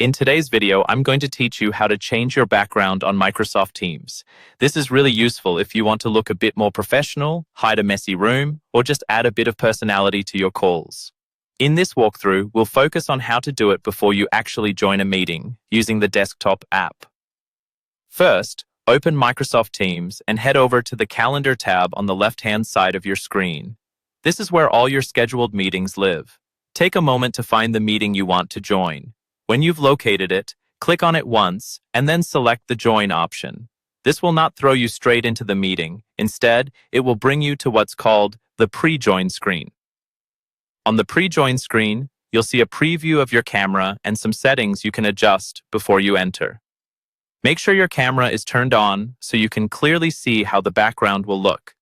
In today's video, I'm going to teach you how to change your background on Microsoft Teams. This is really useful if you want to look a bit more professional, hide a messy room, or just add a bit of personality to your calls. In this walkthrough, we'll focus on how to do it before you actually join a meeting using the desktop app. First, open Microsoft Teams and head over to the Calendar tab on the left-hand side of your screen. This is where all your scheduled meetings live. Take a moment to find the meeting you want to join. When you've located it, click on it once and then select the Join option. This will not throw you straight into the meeting. Instead, it will bring you to what's called the Pre-Join screen. On the Pre-Join screen, you'll see a preview of your camera and some settings you can adjust before you enter. Make sure your camera is turned on so you can clearly see how the background will look.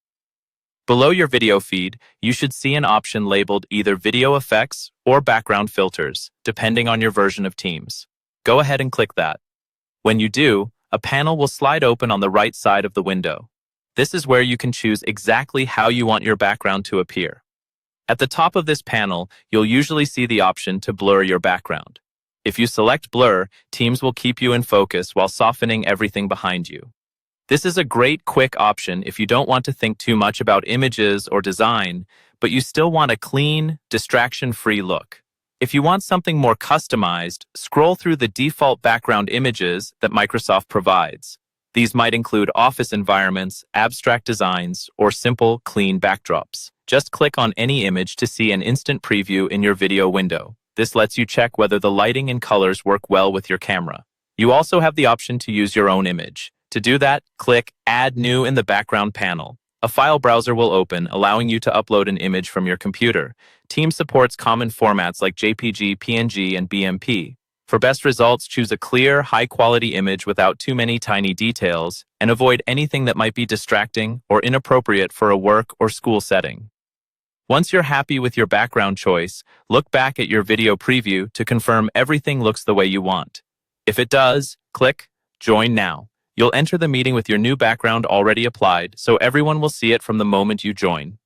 Below your video feed, you should see an option labeled either Video Effects or Background Filters, depending on your version of Teams. Go ahead and click that. When you do, a panel will slide open on the right side of the window. This is where you can choose exactly how you want your background to appear. At the top of this panel, you'll usually see the option to blur your background. If you select Blur, Teams will keep you in focus while softening everything behind you. This is a great quick option if you don't want to think too much about images or design, but you still want a clean, distraction-free look. If you want something more customized, scroll through the default background images that Microsoft provides. These might include office environments, abstract designs, or simple, clean backdrops. Just click on any image to see an instant preview in your video window. This lets you check whether the lighting and colors work well with your camera. You also have the option to use your own image. To do that, click Add New in the background panel. A file browser will open, allowing you to upload an image from your computer. Teams supports common formats like JPG, PNG, and BMP. For best results, choose a clear, high-quality image without too many tiny details, and avoid anything that might be distracting or inappropriate for a work or school setting. Once you're happy with your background choice, look back at your video preview to confirm everything looks the way you want. If it does, click Join Now. You'll enter the meeting with your new background already applied, so everyone will see it from the moment you join.